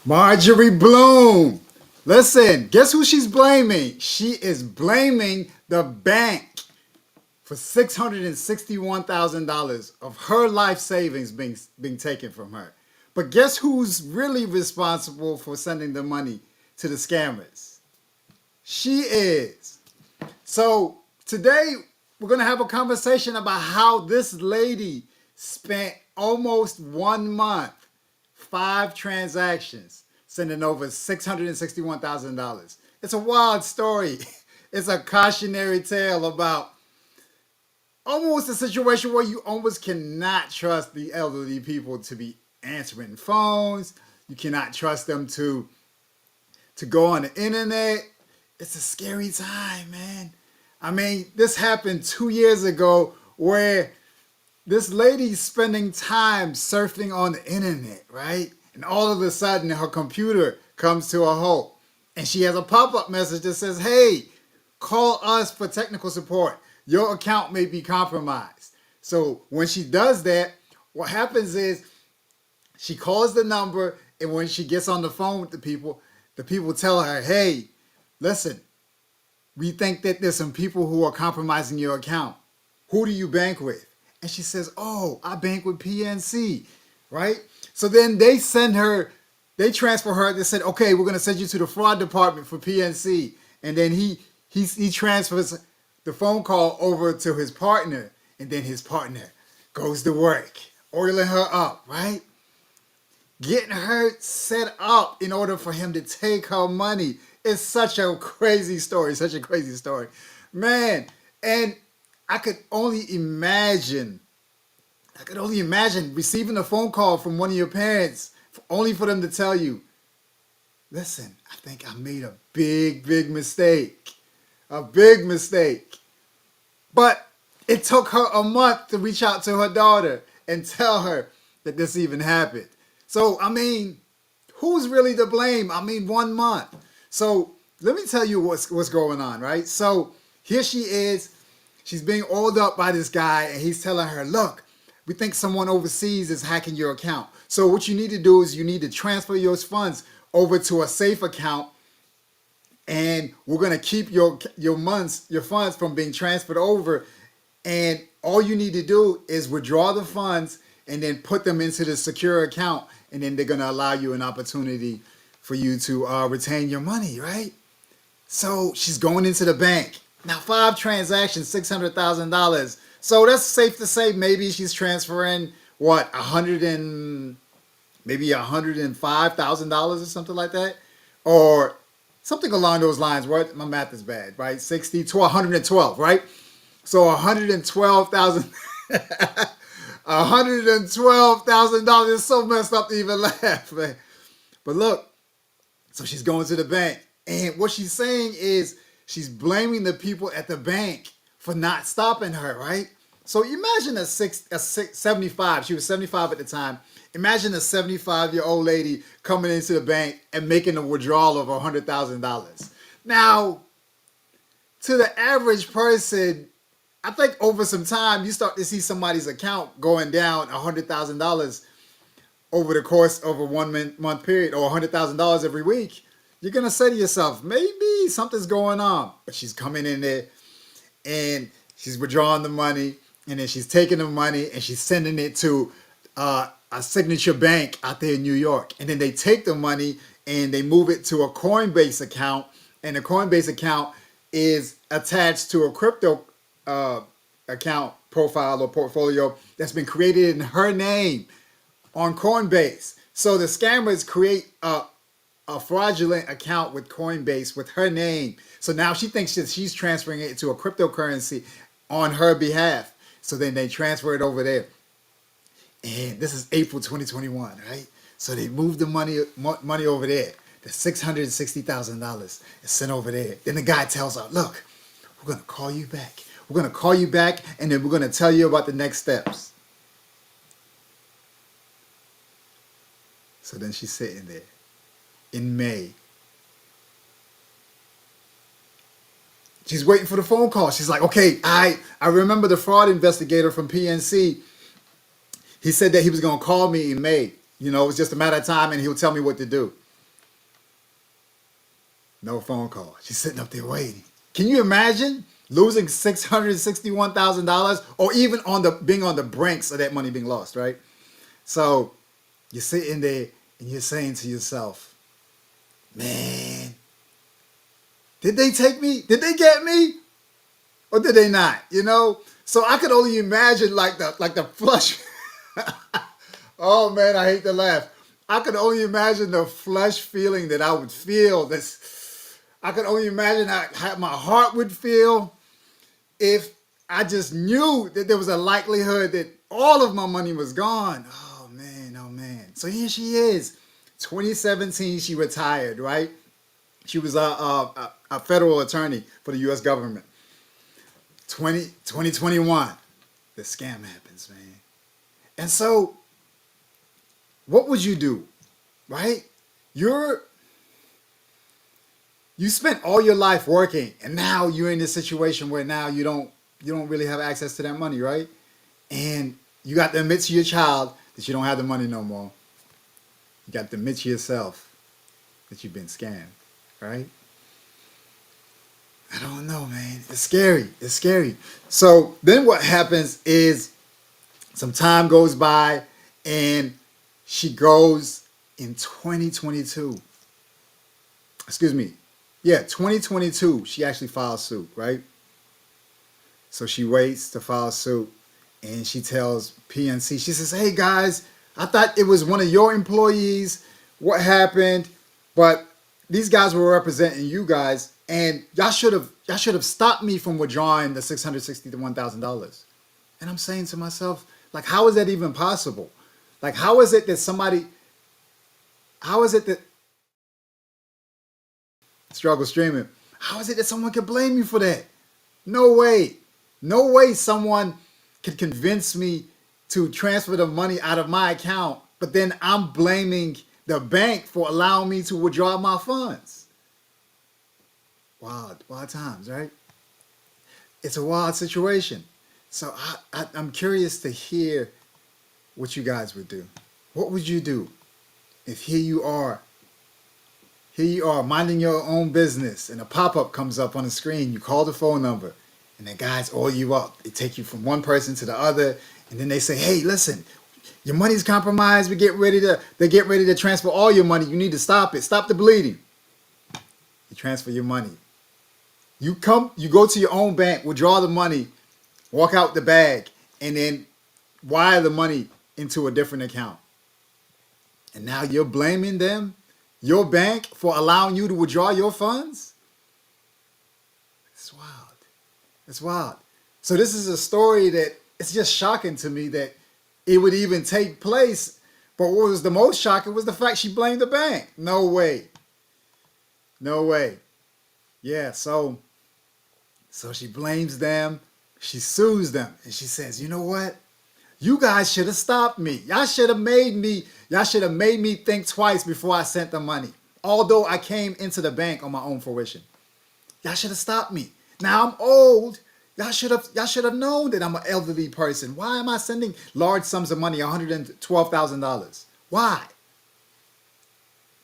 Marjorie Bloom. Listen, guess who she's blaming? She is blaming the bank for $661,000 of her life savings being taken from her. But guess who's really responsible for sending the money to the scammers? She is. So today we're going to have a conversation about how this lady spent almost 1 month, 5 transactions, sending over $661,000. It's a wild story. It's a cautionary tale about almost a situation where you almost cannot trust the elderly people to be answering phones. You cannot trust them to go on the internet. It's a scary time, man. I mean, this happened 2 years ago where this lady's spending time surfing on the internet, right? And all of a sudden her computer comes to a halt and she has a pop-up message that says, hey, call us for technical support. Your account may be compromised. So when she does that, what happens is she calls the number, and when she gets on the phone with the people tell her, hey, listen, we think that there's some people who are compromising your account. Who do you bank with? And she says, oh, I bank with PNC, right? So then they transfer her. They said, okay, we're going to send you to the fraud department for PNC. And then he transfers the phone call over to his partner, and then his partner goes to work, oiling her up, right? Getting her set up in order for him to take her money. It's such a crazy story, man. And I could only imagine receiving a phone call from one of your parents only for them to tell you, listen, I think I made a big mistake. A big mistake. But it took her a month to reach out to her daughter and tell her that this even happened. So, I mean, who's really to blame? I mean, 1 month. So let me tell you what's going on, right? So here she is. She's being oiled up by this guy, and he's telling her, look, we think someone overseas is hacking your account. So what you need to do is you need to transfer your funds over to a safe account, and we're going to keep your funds from being transferred over. And all you need to do is withdraw the funds and then put them into the secure account. And then they're going to allow you an opportunity for you to retain your money, right? So she's going into the bank. Now, 5 transactions, $600,000. So that's safe to say maybe she's transferring, what, maybe $105,000 or something like that? Or something along those lines, right? My math is bad, right? 60 to 112, right? So $112,000. $112,000 is so messed up to even laugh, man. But look, so she's going to the bank, and what she's saying is she's blaming the people at the bank for not stopping her, right? So imagine a 75. She was 75 at the time. Imagine a 75-year-old lady coming into the bank and making a withdrawal of $100,000. Now, to the average person, I think over some time, you start to see somebody's account going down $100,000 over the course of a 1 month period, or $100,000 every week. You're going to say to yourself, maybe something's going on. But she's coming in there and she's withdrawing the money, and then she's taking the money and she's sending it to a signature bank out there in New York. And then they take the money and they move it to a Coinbase account, and the Coinbase account is attached to a crypto account profile or portfolio that's been created in her name on Coinbase. So the scammers create a fraudulent account with Coinbase with her name. So now she thinks that she's transferring it to a cryptocurrency on her behalf. So then they transfer it over there. And this is April 2021, right? So they move the money over there. The $660,000 is sent over there. Then the guy tells her, look, we're going to call you back. We're going to call you back, and then we're going to tell you about the next steps. So then she's sitting there in May. She's waiting for the phone call. She's like, okay, I remember the fraud investigator from PNC. He said that he was going to call me in May. You know, it was just a matter of time, and he'll tell me what to do. No phone call. She's sitting up there waiting. Can you imagine losing $661,000 or even being on the brinks of that money being lost, right? So you're sitting there and you're saying to yourself, man, did they take me? Did they get me? Or did they not? You know? So I could only imagine like the flush. Oh man, I hate to laugh. I could only imagine the flush feeling that I would feel. I could only imagine how my heart would feel if I just knew that there was a likelihood that all of my money was gone. Oh man, oh man. So here she is. 2017, she retired, right? She was a federal attorney for the U.S. government. 2021, the scam happens, man. And so, what would you do, right? You spent all your life working, and now you're in this situation where now you don't really have access to that money, right? And you got to admit to your child that you don't have the money no more. You got to admit to yourself that you've been scammed, right? I don't know, man. It's scary. It's scary. So then what happens is some time goes by and she goes in 2022. Excuse me. Yeah, 2022, she actually files suit, right? So she waits to file suit and she tells PNC, she says, hey guys, I thought it was one of your employees. What happened? But these guys were representing you guys, and y'all should have stopped me from withdrawing the $661,000. And I'm saying to myself, like, how is that even possible? Like, how is it that struggle streaming, how is it that someone could blame you for that? No way. No way someone could convince me to transfer the money out of my account, but then I'm blaming the bank for allowing me to withdraw my funds. Wild times, right? It's a wild situation. So I'm curious to hear what you guys would do. What would you do if here you are minding your own business and a pop-up comes up on the screen, you call the phone number and the guys oil you up. They take you from one person to the other and then they say, hey, listen, your money's compromised. They get ready to transfer all your money. You need to stop it. Stop the bleeding. You transfer your money. You go to your own bank, withdraw the money, walk out the bag, and then wire the money into a different account. And now you're blaming them, your bank, for allowing you to withdraw your funds? It's wild. It's wild. So this is a story that it's just shocking to me that it would even take place. But what was the most shocking was the fact she blamed the bank. No way. No way. Yeah, so she blames them. She sues them. And she says, you know what? You guys should have stopped me. Y'all should have made me think twice before I sent the money. Although I came into the bank on my own fruition. Y'all should have stopped me. Now I'm old. Y'all should have known that I'm an elderly person. Why am I sending large sums of money, $112,000? Why?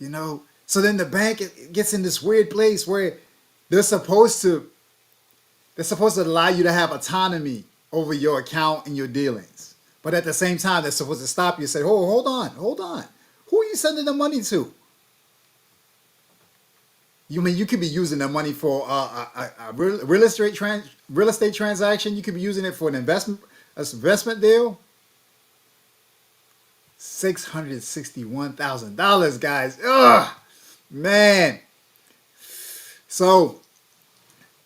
You know, so then the bank gets in this weird place where they're supposed to allow you to have autonomy over your account and your dealings. But at the same time, they're supposed to stop you and say, oh, hold on. Who are you sending the money to? You mean you could be using the money for a real estate transaction? You could be using it for an investment deal. $661,000, guys. Ugh, man. So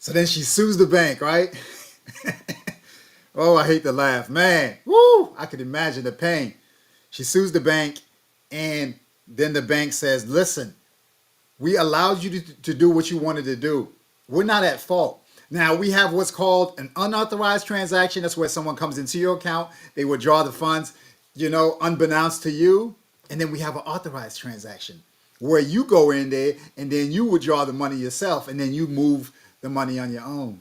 then she sues the bank, right? Oh, I hate to laugh, man. Woo! I could imagine the pain. She sues the bank, and then the bank says, listen, we allowed you to do what you wanted to do. We're not at fault. Now, we have what's called an unauthorized transaction. That's where someone comes into your account. They withdraw the funds, unbeknownst to you. And then we have an authorized transaction where you go in there and then you withdraw the money yourself and then you move the money on your own.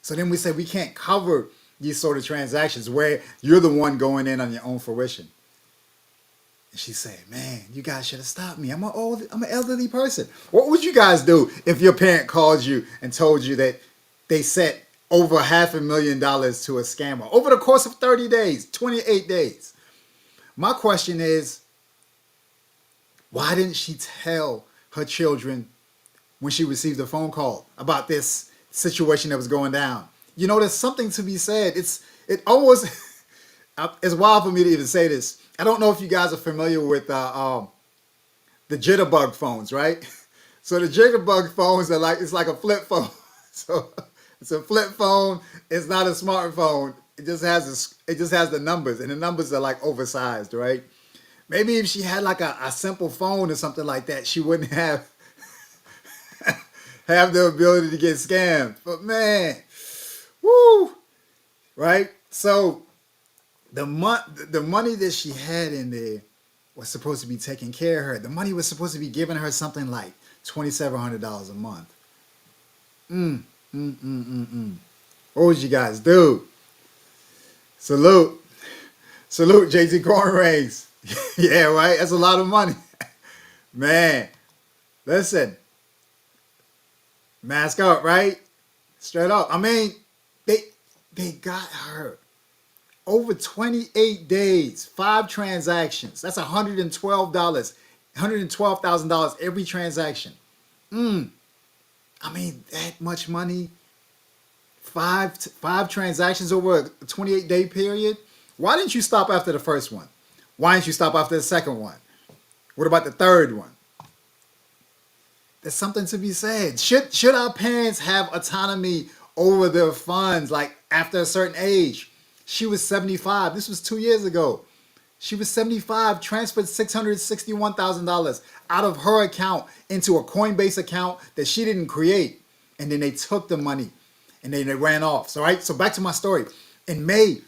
So then we say we can't cover these sort of transactions where you're the one going in on your own fruition. And she said, man, you guys should have stopped me. I'm an elderly person. What would you guys do if your parent called you and told you that they set over $500,000 to a scammer over the course of 30 days, 28 days? My question is, why didn't she tell her children when she received a phone call about this situation that was going down? You know, there's something to be said. It almost, it's wild for me to even say this. I don't know if you guys are familiar with the jitterbug phones, right? So the jitterbug phones are like, it's like a flip phone. So it's a flip phone. It's not a smartphone. It just has the numbers, and the numbers are like oversized, right? Maybe if she had like a simple phone or something like that, she wouldn't have the ability to get scammed. But man, woo, right? So the money that she had in there was supposed to be taking care of her. The money was supposed to be giving her something like $2,700 a month. What would you guys do? Salute JT Corn Rings. Yeah, right. That's a lot of money, man. Listen, mask up, right? Straight up. I mean, they got her over 28 days, 5 transactions. That's $112,000 every transaction. I mean, that much money. Five transactions over a 28-day period. Why didn't you stop after the first one? Why didn't you stop after the second one? What about the third one? There's something to be said. Should our parents have autonomy over their funds, like after a certain age? She was 75. This was 2 years ago. She was 75, transferred $661,000 out of her account into a Coinbase account that she didn't create. And then they took the money and then they ran off. So, right? So back to my story. In May,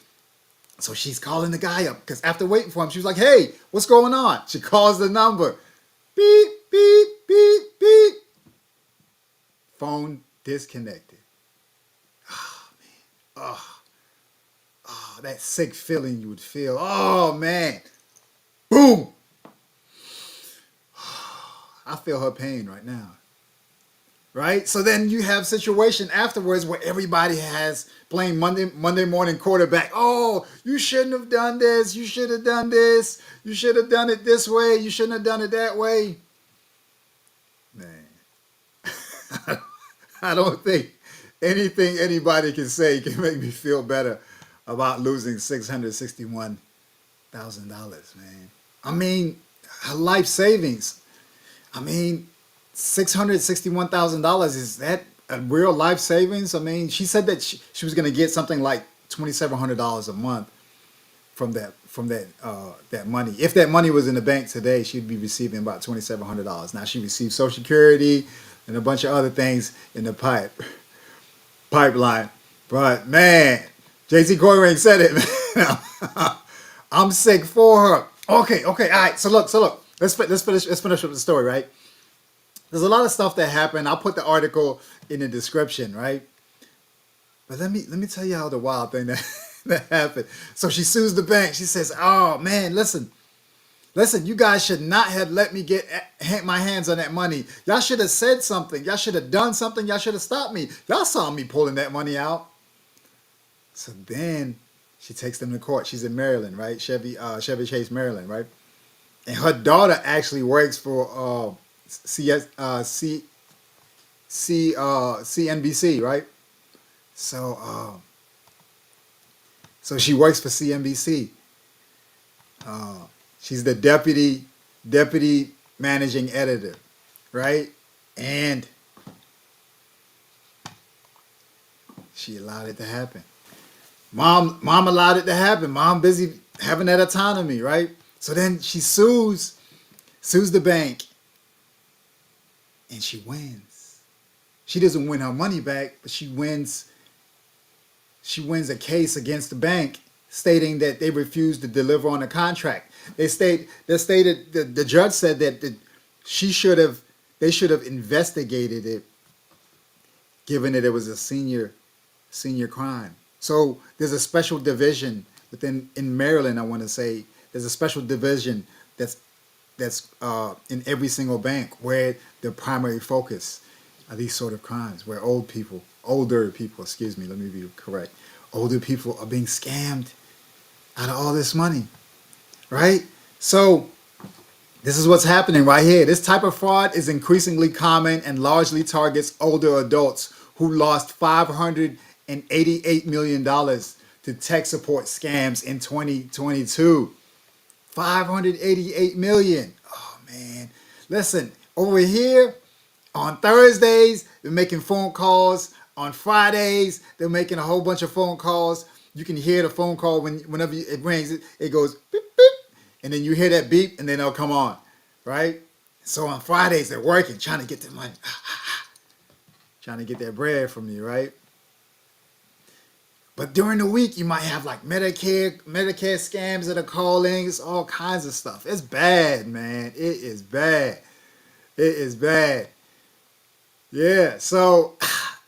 so she's calling the guy up because after waiting for him, she was like, hey, what's going on? She calls the number. Beep, beep, beep, beep. Phone disconnected. Oh, man. Oh, that sick feeling you would feel. Oh, man. Boom. I feel her pain right now. Right? So then you have situation afterwards where everybody has playing Monday morning quarterback. Oh, you shouldn't have done this. You should have done this. You should have done it this way. You shouldn't have done it that way. Man, I don't think anything anybody can say can make me feel better about losing $661,000, man. I mean, her life savings. I mean, $661,000, is that a real life savings? I mean, she said that she was going to get something like $2,700 a month from that money. If that money was in the bank today, she'd be receiving about $2,700. Now she received Social Security and a bunch of other things in the pipeline. But man, JC Coyring said it, man. I'm sick for her. Okay, all right. So look. Let's finish with the story, right? There's a lot of stuff that happened. I'll put the article in the description, right? But let me tell y'all the wild thing that happened. So she sues the bank. She says, "Oh man, listen, you guys should not have let me get my hands on that money. Y'all should have said something. Y'all should have done something. Y'all should have stopped me. Y'all saw me pulling that money out." So then she takes them to court. She's in Maryland, right? Chevy Chase, Maryland, right? And her daughter actually works for CNBC, right? So she works for CNBC. She's the deputy managing editor, right? And she allowed it to happen. Mom allowed it to happen. Mom busy having that autonomy, right? So then she sues the bank, and she wins. She doesn't win her money back, but she wins a case against the bank stating that they refused to deliver on the contract. The judge said that they should have investigated it, given that it was a senior crime. So there's a special division in Maryland, I want to say, there's a special division that's in every single bank where the primary focus are these sort of crimes, where older people, excuse me, let me be correct, older people are being scammed out of all this money, right? So this is what's happening right here. This type of fraud is increasingly common and largely targets older adults who lost $588 million to tech support scams in 2022. 588 million. Oh man. Listen, over here on Thursdays, they're making phone calls. On Fridays, they're making a whole bunch of phone calls. You can hear the phone call whenever it rings, it goes beep, beep. And then you hear that beep and then they'll come on, right? So on Fridays, they're working, trying to get the money, trying to get that bread from you, right? But during the week, you might have like Medicare scams that are calling. It's all kinds of stuff. It's bad, man. It is bad. It is bad. Yeah, so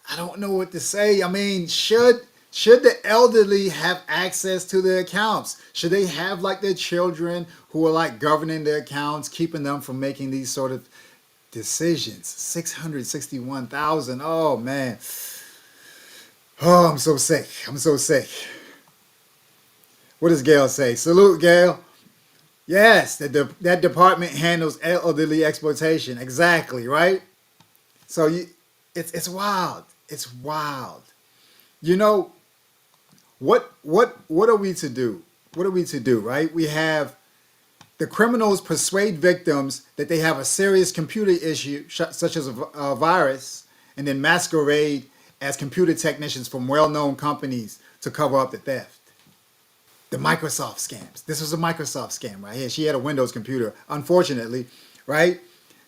I don't know what to say. I mean, should the elderly have access to their accounts? Should they have like their children who are like governing their accounts, keeping them from making these sort of decisions? 661,000. Oh, man. Oh, I'm so sick. I'm so sick. What does Gail say? Salute, Gail. Yes, that department handles elderly exploitation. Exactly, right? So it's wild. It's wild. You know, what are we to do? What are we to do, right? We have the criminals persuade victims that they have a serious computer issue, such as a virus, and then masquerade as computer technicians from well-known companies to cover up the theft. The Microsoft scams. This was a Microsoft scam right here. She had a Windows computer, unfortunately, right?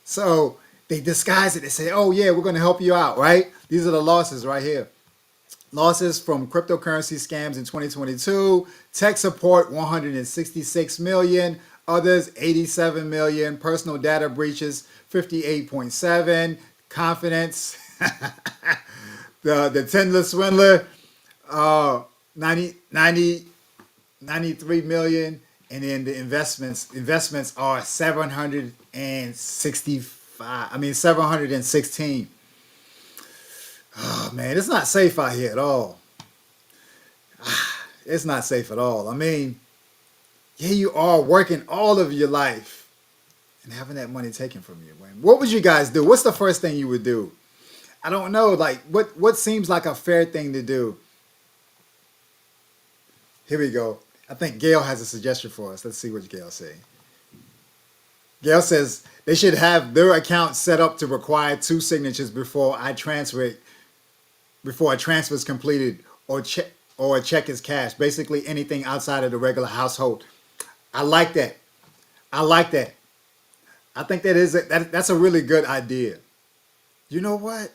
So they disguise it. They say, oh yeah, we're going to help you out, right? These are the losses right here. Losses from cryptocurrency scams in 2022. Tech support, 166 million. Others, 87 million. Personal data breaches, 58.7. Confidence. The Tendler Swindler, 93 million, and then the investments are 716. Oh man, it's not safe out here at all. It's not safe at all. I mean, here you are working all of your life and having that money taken from you. What would you guys do? What's the first thing you would do? I don't know, like, what seems like a fair thing to do? Here we go. I think Gail has a suggestion for us. Let's see what Gail says. Gail says they should have their account set up to require 2 signatures before a transfer is completed or a check is cashed. Basically anything outside of the regular household. I like that. I like that. I think that's a really good idea. You know what?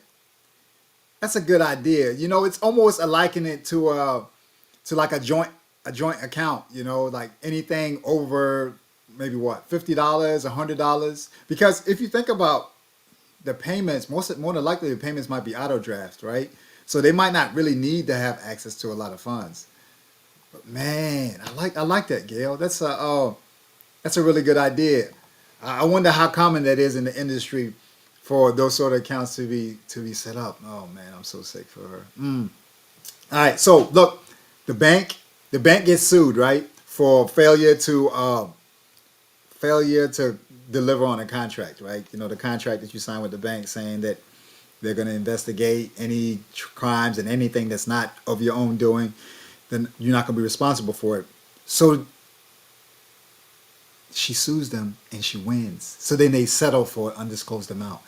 That's a good idea. You know, it's almost liken it to like a joint account. You know, like anything over maybe what, $50, $100. Because if you think about the payments, more than likely the payments might be auto draft, right? So they might not really need to have access to a lot of funds. But man, I like that, Gail. That's a really good idea. I wonder how common that is in the industry for those sort of accounts to be set up. Oh man, I'm so sick for her. All right, so look, the bank gets sued, right, for failure to deliver on a contract, right? You know, the contract that you sign with the bank saying that they're going to investigate any crimes and anything that's not of your own doing, then you're not going to be responsible for it. So she sues them and she wins. So then they settle for an undisclosed amount.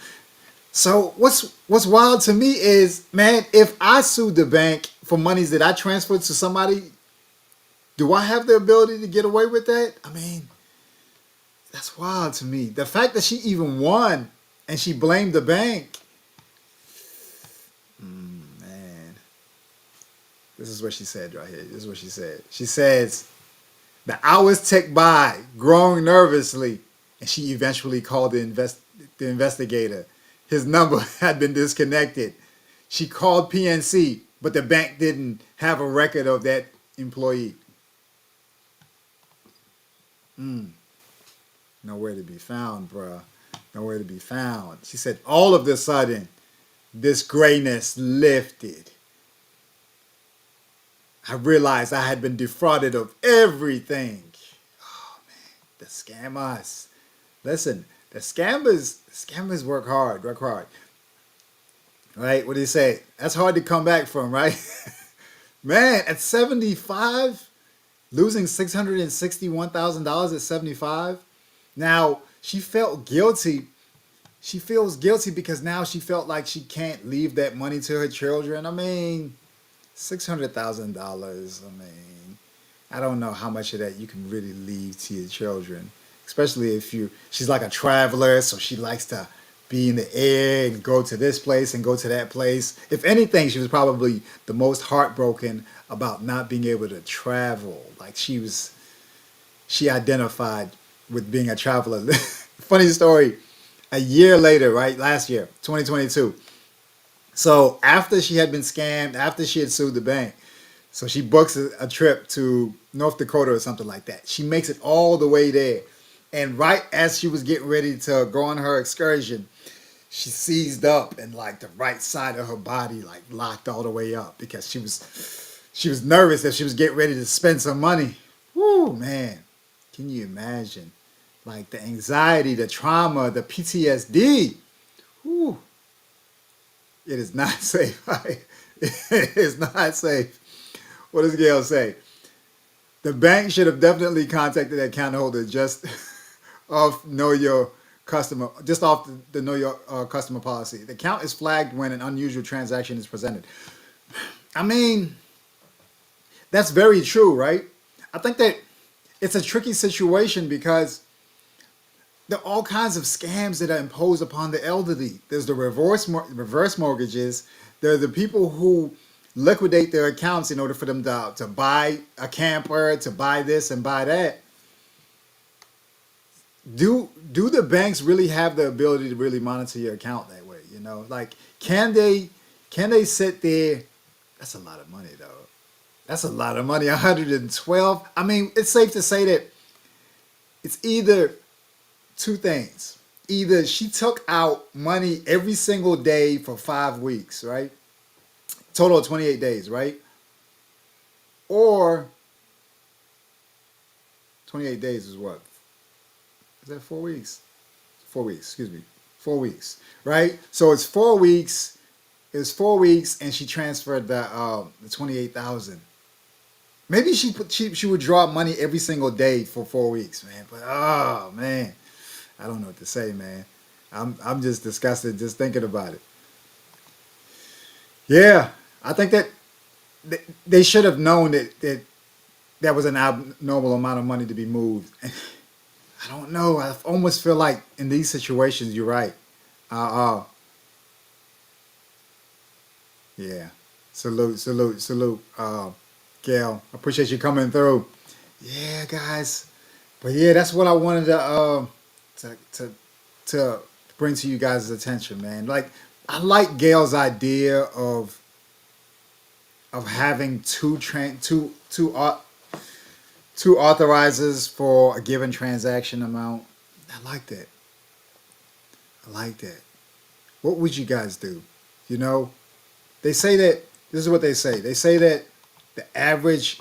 So what's wild to me is, man, if I sued the bank for monies that I transferred to somebody, do I have the ability to get away with that? I mean, that's wild to me. The fact that she even won and she blamed the bank. Man. This is what she said right here. This is what she said. She says, the hours ticked by, growing nervously, and she eventually called the investigator. His number had been disconnected. She called PNC, but the bank didn't have a record of that employee. Nowhere to be found, bruh. Nowhere to be found. She said, all of a sudden, this grayness lifted. I realized I had been defrauded of everything. Oh man, the scammers. Listen, the scammers work hard. Right? What do you say? That's hard to come back from, right? Man, at 75, losing $661,000 at 75. Now, she felt guilty. She feels guilty because now she felt like she can't leave that money to her children. I mean, $600,000. I mean, I don't know how much of that you can really leave to your children, especially if she's like a traveler, so she likes to be in the air and go to this place and go to that place. If anything, she was probably the most heartbroken about not being able to travel. Like she identified with being a traveler. Funny story. A year later, right? Last year, 2022. So after she had been scammed, after she had sued the bank, so she books a trip to North Dakota or something like that. She makes it all the way there. And right as she was getting ready to go on her excursion, she seized up and like the right side of her body like locked all the way up because she was nervous that she was getting ready to spend some money. Woo, man. Can you imagine? Like the anxiety, the trauma, the PTSD. Woo. It is not safe. It is not safe. What does Gail say? The bank should have definitely contacted the account holder just off know your customer, just off the know your customer policy. The account is flagged when an unusual transaction is presented. I mean, that's very true, right? I think that it's a tricky situation because there are all kinds of scams that are imposed upon the elderly. There's the reverse mortgages. There are the people who liquidate their accounts in order for them to buy a camper, to buy this and buy that. Do the banks really have the ability to really monitor your account that way? You know, like can they sit there? That's a lot of money though. That's a lot of money. 112. I mean, it's safe to say that it's either two things. Either she took out money every single day for 5 weeks, right? Total of 28 days, right? Or 28 days is what? Is that 4 weeks? 4 weeks, excuse me. 4 weeks, right? So it's 4 weeks. It was 4 weeks, and she transferred the 28,000. Maybe she would draw money every single day for 4 weeks, man. But oh man, I don't know what to say, man. I'm just disgusted just thinking about it. Yeah, I think that they should have known that was an abnormal amount of money to be moved. I don't know. I almost feel like in these situations, you're right. Yeah. Salute. Gail, I appreciate you coming through. Yeah, guys. But yeah, that's what I wanted to bring to you guys' attention, man. Like, I like Gail's idea of having two authorizers for a given transaction amount. I like that. I like that. What would you guys do? You know, they say that this is what they say. They say that the average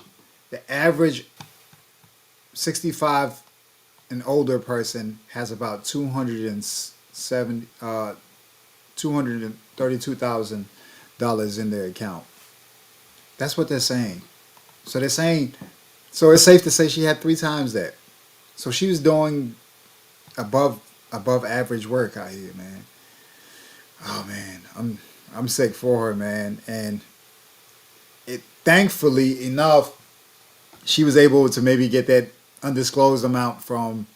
65 and older person has about $232,000 in their account. That's what they're saying. So they're saying, so it's safe to say she had 3 times that. So she was doing above average work out here, man. Oh man, I'm sick for her, man. And it thankfully enough, she was able to maybe get that undisclosed amount from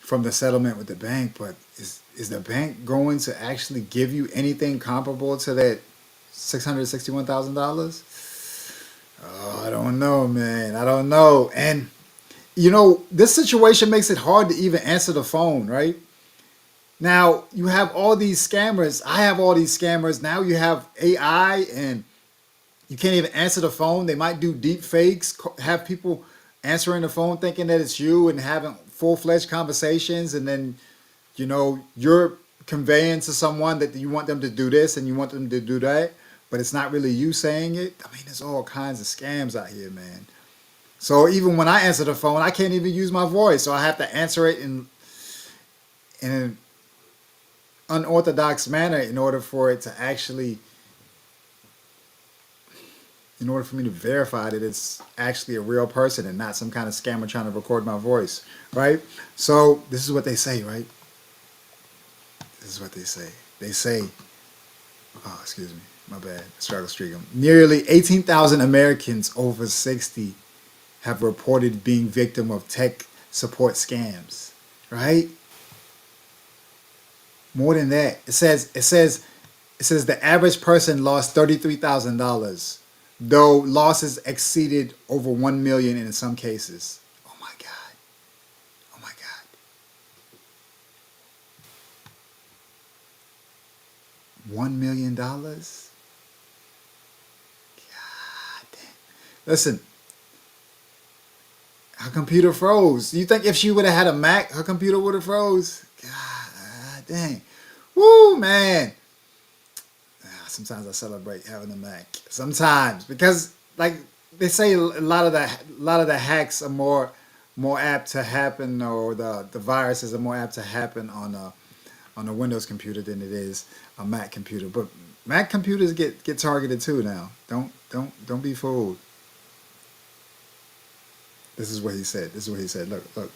the settlement with the bank. But is the bank going to actually give you anything comparable to that $661,000? Oh, I don't know, man. I don't know. And you know, this situation makes it hard to even answer the phone, right? Now, you have all these scammers. I have all these scammers. Now you have AI and you can't even answer the phone. They might do deep fakes, have people answering the phone thinking that it's you and having full-fledged conversations, and then, you know, you're conveying to someone that you want them to do this and you want them to do that, but it's not really you saying it. I mean, there's all kinds of scams out here, man. So even when I answer the phone, I can't even use my voice, so I have to answer it in an unorthodox manner in order for it to actually, in order for me to verify that it's actually a real person and not some kind of scammer trying to record my voice, right? So this is what they say, right? This is what they say. They say, oh, excuse me, my bad, struggle streak. Nearly 18,000 Americans over 60 have reported being victim of tech support scams, right? More than that, it says the average person lost $33,000, though losses exceeded over 1 million in some cases. Oh my God! Oh my God! $1 million? God damn! Listen, her computer froze. You think if she would have had a Mac, her computer would have froze? God dang. Woo, man. Sometimes I celebrate having a Mac. Sometimes, because like they say, a lot of the hacks are more apt to happen, or the viruses are more apt to happen on a Windows computer than it is a Mac computer. But Mac computers get targeted too now. Don't be fooled. This is what he said. This is what he said. Look.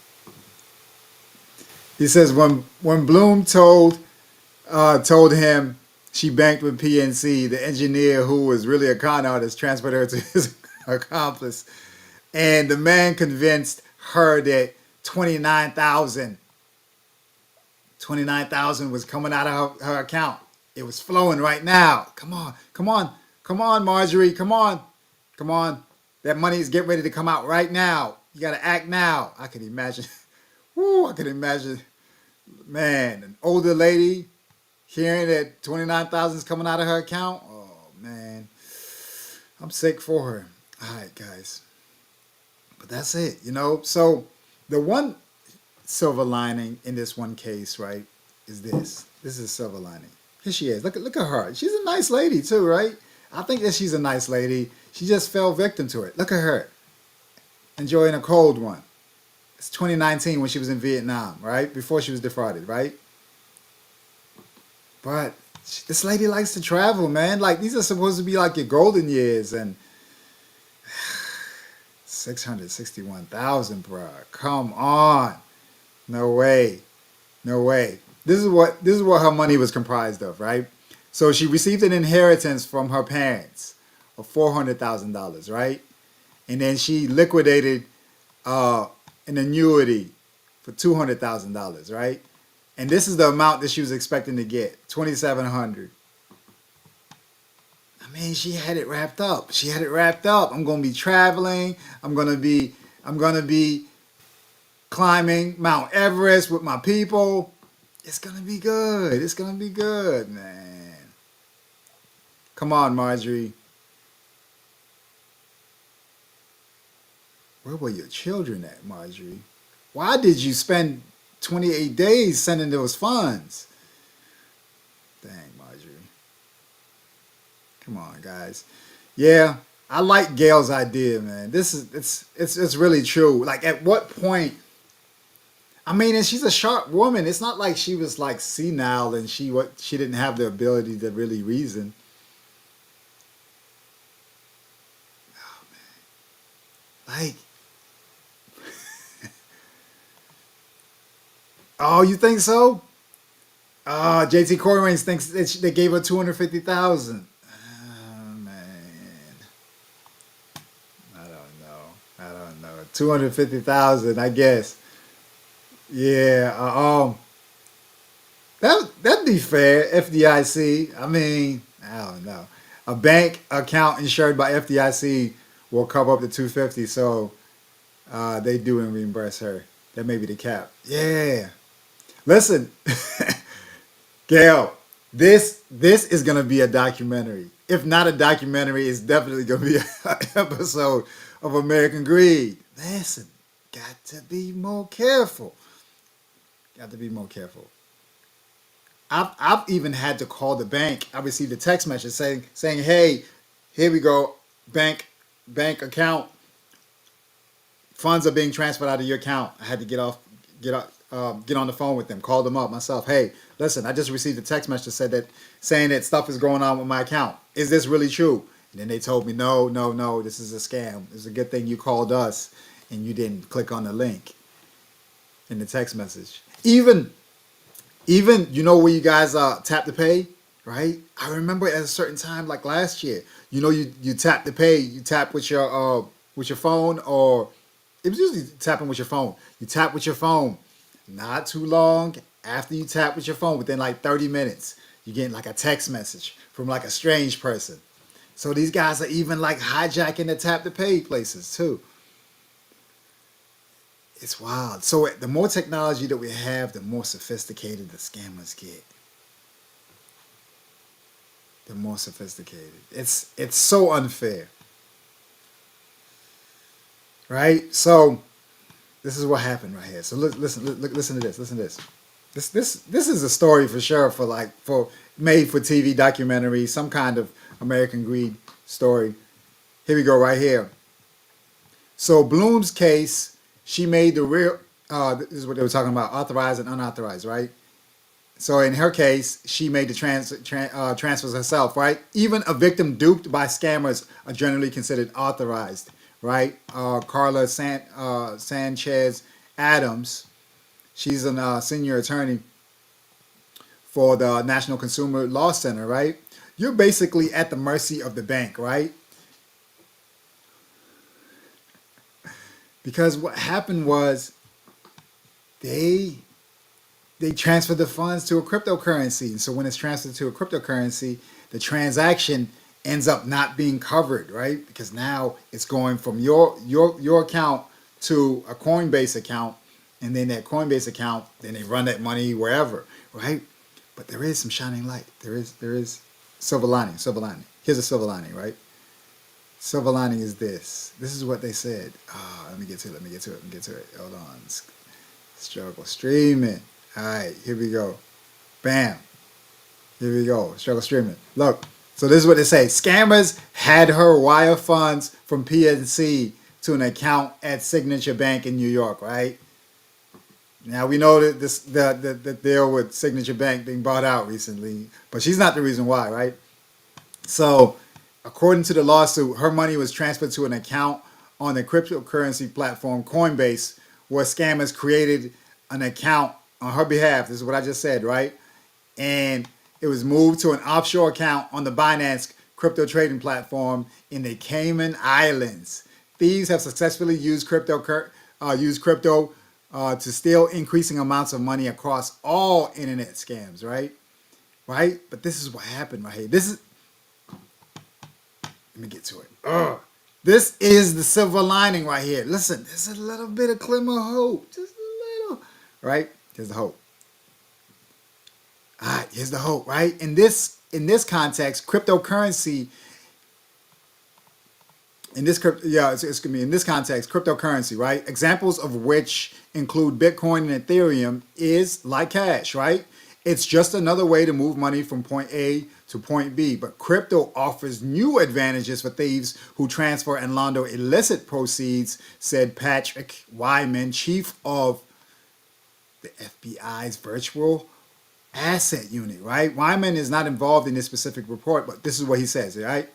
He says when Bloom told him she banked with PNC, the engineer, who was really a con artist, transferred her to his accomplice, and the man convinced her that 29,000 was coming out of her account. It was flowing right now. Come on, Marjorie, come on. That money is getting ready to come out right now. You got to act now. I can imagine. Woo, I can imagine. Man, an older lady hearing that 29,000 is coming out of her account. Oh, man. I'm sick for her. All right, guys. But that's it, you know. So the one silver lining in this one case, right, is this. This is a silver lining. Here she is. Look at her. She's a nice lady too, right? I think that she's a nice lady. She just fell victim to it. Look at her. Enjoying a cold one. It's 2019 when she was in Vietnam, right? Before she was defrauded, right? But this lady likes to travel, man. Like, these are supposed to be like your golden years, and 661,000, bro. Come on. No way. This is what her money was comprised of, right? So she received an inheritance from her parents of $400,000, right? And then she liquidated an annuity for $200,000, right? And this is the amount that she was expecting to get, $2,700. I mean, she had it wrapped up. I'm gonna be traveling. I'm gonna be climbing Mount Everest with my people. It's gonna be good, man. Come on, Marjorie. Where were your children at, Marjorie? Why did you spend 28 days sending those funds? Dang, Marjorie. Come on, guys. Yeah, I like Gail's idea, man. It's really true. Like, at what point? I mean, and she's a sharp woman. It's not like she was like senile and she didn't have the ability to really reason. Oh man. Like, oh, you think so? JT Corwins thinks that they gave her 250,000. Oh man, I don't know. 250,000, I guess. Yeah. That'd be fair. FDIC. I mean, I don't know. A bank account insured by FDIC will cover up to 250, so they do and reimburse her. That may be the cap. Yeah. Listen, Gail, this is gonna be a documentary. If not a documentary, it's definitely gonna be an episode of American Greed. Listen, got to be more careful. Got to be more careful. I've even had to call the bank. I received a text message saying, hey, here we go, bank account funds are being transferred out of your account. I had to get on the phone with them, call them up myself. Hey, listen, I just received a text message saying that stuff is going on with my account. Is this really true? And then they told me, no, this is a scam. It's a good thing you called us and you didn't click on the link in the text message. Even you know where you guys tap to pay, right? I remember at a certain time, like last year, you tap to pay, you tap with your phone, or it was usually tapping with your phone. You tap with your phone. Not too long after you tap with your phone, within like 30 minutes, you get like a text message from like a strange person. So these guys are even like hijacking the tap to pay places too. It's wild. So the more technology that we have, the more sophisticated the scammers get. The more sophisticated. It's so unfair. Right? So this is what happened right here. So listen to this. Listen to this. This is a story for sure for made for TV documentary, some kind of American greed story. Here we go right here. So Bloom's case, she made the real this is what they were talking about, authorized and unauthorized, right? So in her case, she made the transfers herself, right? Even a victim duped by scammers are generally considered authorized, right? Carla Sanchez Adams, she's a senior attorney for the National Consumer Law Center, right? You're basically at the mercy of the bank, right? Because what happened was they transferred the funds to a cryptocurrency. And so when it's transferred to a cryptocurrency, the transaction ends up not being covered, right? Because now it's going from your account to a Coinbase account, and then that Coinbase account, then they run that money wherever, right? But there is some shining light. There is silver lining. Here's a silver lining, right? Silver lining is this. This is what they said. Let me get to it. Hold on. Struggle streaming. All right, here we go. Bam. Here we go. Struggle streaming. Look. So this is what they say. Scammers had her wire funds from PNC to an account at Signature Bank in New York, right? Now we know that the deal with Signature Bank being bought out recently, but she's not the reason why, right? So according to the lawsuit, her money was transferred to an account on the cryptocurrency platform Coinbase, where scammers created an account on her behalf. This is what I just said, right? And it was moved to an offshore account on the Binance crypto trading platform in the Cayman Islands. Thieves have successfully used crypto to steal increasing amounts of money across all internet scams, right? Right? But this is what happened right here. Let me get to it. This is the silver lining right here. Listen, there's a little bit of glimmer of hope. Just a little. Right? Here's the hope. All right, here's the hope, right? In this context, cryptocurrency. In this context, cryptocurrency, right? Examples of which include Bitcoin and Ethereum is like cash, right? It's just another way to move money from point A to point B. But crypto offers new advantages for thieves who transfer and launder illicit proceeds, said Patrick Wyman, chief of the FBI's virtual asset unit, right? Wyman is not involved in this specific report, but this is what he says, right?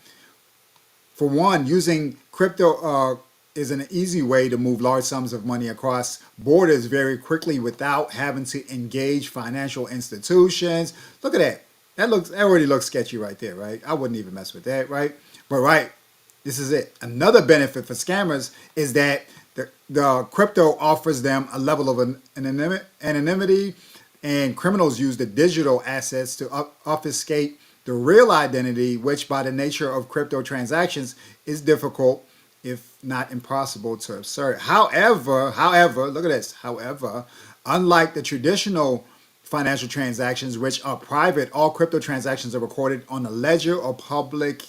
For one, using crypto is an easy way to move large sums of money across borders very quickly without having to engage financial institutions. Look at that. That already looks sketchy right there, right? I wouldn't even mess with that, right? But right, this is it. Another benefit for scammers is that the crypto offers them a level of anonymity, and criminals use the digital assets to obfuscate the real identity, which by the nature of crypto transactions is difficult, if not impossible, to assert. However, look at this. However, unlike the traditional financial transactions, which are private, all crypto transactions are recorded on a ledger or public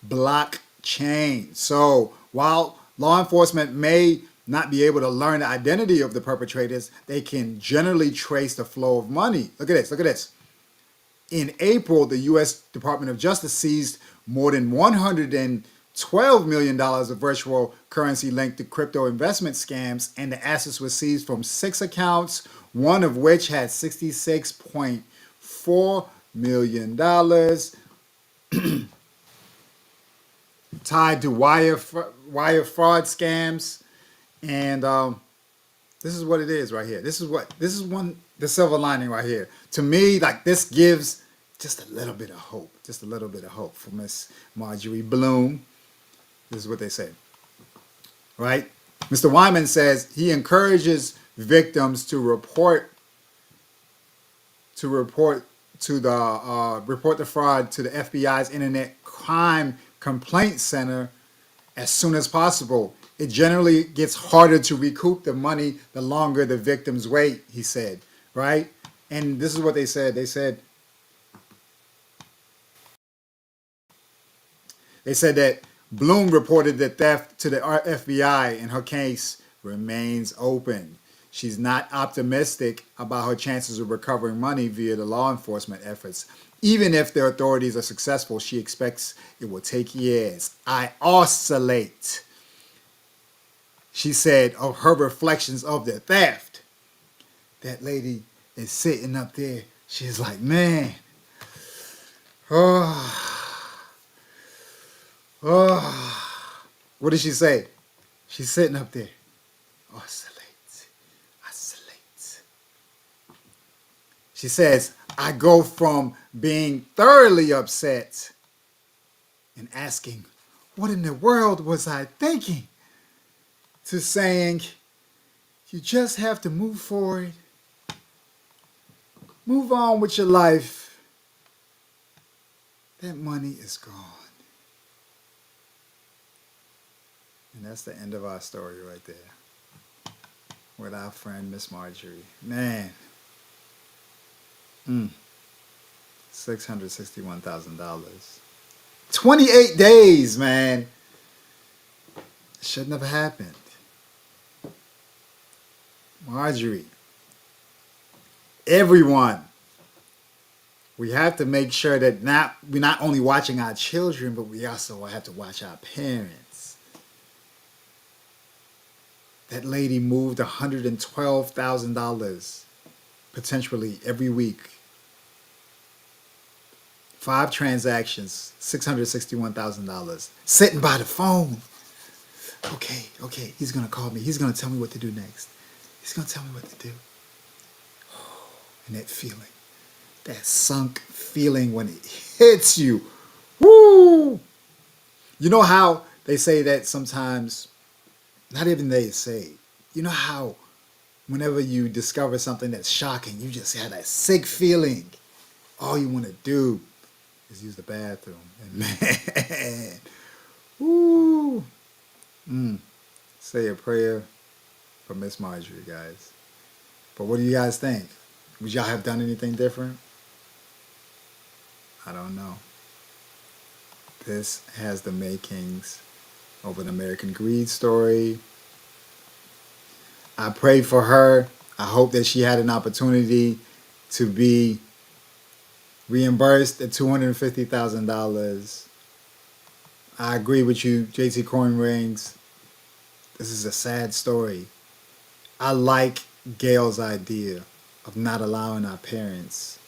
blockchain. So while law enforcement may not be able to learn the identity of the perpetrators, they can generally trace the flow of money. Look at this, look at this. In April, the U.S. Department of Justice seized more than $112 million of virtual currency linked to crypto investment scams, and the assets were seized from 6 accounts, one of which had $66.4 million tied to wire fraud scams. And this is what it is right here. This is the silver lining right here. To me, like, this gives just a little bit of hope, for Miss Marjorie Bloom. This is what they say, right? Mr. Wyman says he encourages victims to report the fraud to the FBI's Internet Crime Complaint Center as soon as possible. It generally gets harder to recoup the money the longer the victims wait, he said, right? And this is what they said. They said that Bloom reported the theft to the FBI and her case remains open. She's not optimistic about her chances of recovering money via the law enforcement efforts. Even if the authorities are successful, she expects it will take years. I oscillate, she said, of her reflections of the theft. That lady is sitting up there. She's like, man, what did she say? She's sitting up there. Oscillate. She says, I go from being thoroughly upset and asking, what in the world was I thinking? To saying, you just have to move forward. Move on with your life. That money is gone. And that's the end of our story right there. With our friend, Miss Marjorie. Man. $661,000. 28 days, man. It should never happened. Marjorie. Everyone. We have to make sure that we're not only watching our children, but we also have to watch our parents. That lady moved $112,000 potentially every week. 5 transactions, $661,000. Sitting by the phone. Okay, he's going to call me. He's going to tell me what to do next. He's going to tell me what to do. And that feeling, that sunk feeling when it hits you. Woo! You know how they say that sometimes, not even they say, you know how whenever you discover something that's shocking, you just have that sick feeling. All you want to do is use the bathroom. And man, woo. Say a prayer for Miss Marjorie, guys. But what do you guys think? Would y'all have done anything different? I don't know. This has the makings of an American Greed story. I pray for her. I hope that she had an opportunity to be reimbursed at $250,000. I agree with you, JT Coin Rings. This is a sad story. I like Gail's idea of not allowing our parents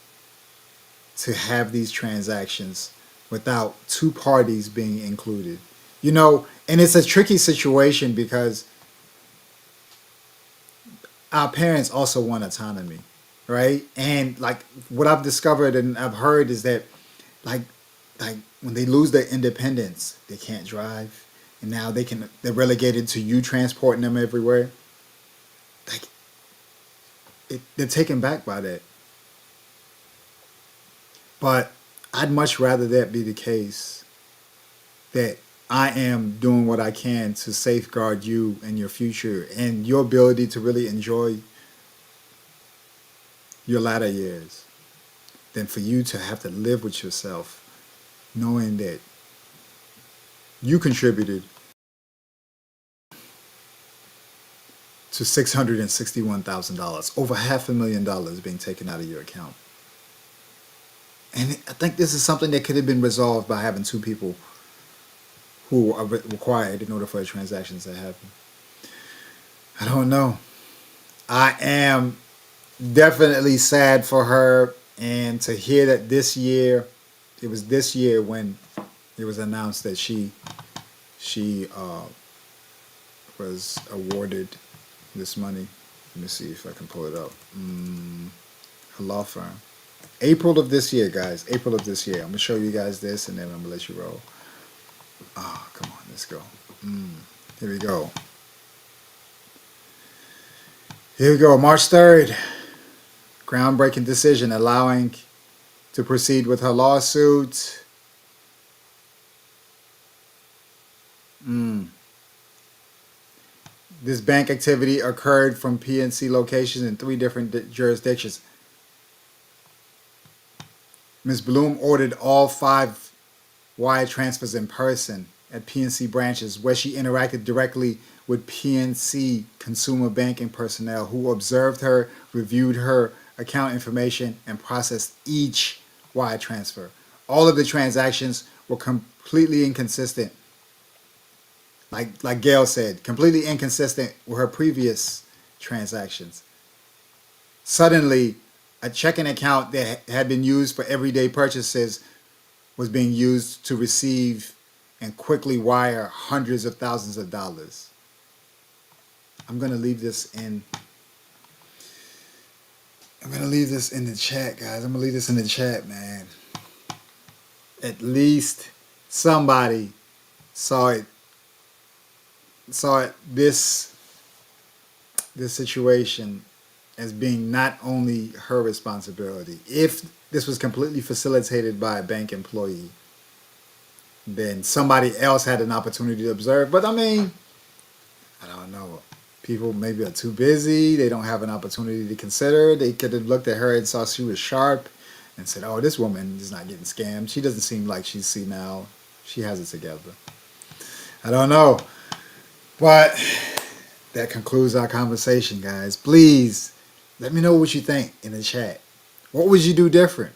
to have these transactions without 2 parties being included. You know, and it's a tricky situation because our parents also want autonomy, right? And like what I've discovered and I've heard is that like when they lose their independence, they can't drive, and now they're relegated to you transporting them everywhere. Like they're taken back by that. But I'd much rather that be the case, that I am doing what I can to safeguard you and your future and your ability to really enjoy your latter years, than for you to have to live with yourself knowing that you contributed to $661,000. Over $500,000 being taken out of your account. And I think this is something that could have been resolved by having two people who are required in order for the transactions to happen. I don't know. I am definitely sad for her, and to hear that this year, it was this year when it was announced that she was awarded this money. Let me see if I can pull it up. A law firm. April of this year, guys. April of this year. I'm going to show you guys this, and then I'm going to let you roll. Oh, come on. Let's go. Here we go. Here we go. March 3rd. Groundbreaking decision allowing to proceed with her lawsuit. This bank activity occurred from PNC locations in 3 different jurisdictions. Ms. Bloom ordered all 5 wire transfers in person at PNC branches, where she interacted directly with PNC consumer banking personnel who observed her, reviewed her account information, and processed each wire transfer. All of the transactions were completely inconsistent. Like Gail said, completely inconsistent with her previous transactions. Suddenly, a checking account that had been used for everyday purchases was being used to receive and quickly wire hundreds of thousands of dollars. I'm going to leave this in. I'm going to leave this in the chat, guys. I'm going to leave this in the chat, man. At least somebody saw it. This situation as being not only her responsibility. If this was completely facilitated by a bank employee, then somebody else had an opportunity to observe. But I mean, I don't know. People maybe are too busy. They don't have an opportunity to consider. They could have looked at her and saw she was sharp and said, oh, this woman is not getting scammed. She doesn't seem like she's senile. She has it together. I don't know. But that concludes our conversation, guys. Please let me know what you think in the chat. What would you do different?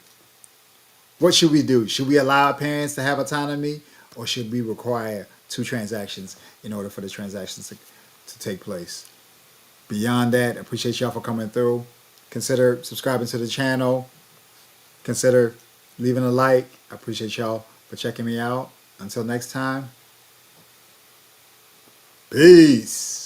What should we do? Should we allow parents to have autonomy, or should we require 2 transactions in order for the transactions to take place? Beyond that, I appreciate y'all for coming through. Consider subscribing to the channel. Consider leaving a like. I appreciate y'all for checking me out. Until next time, peace.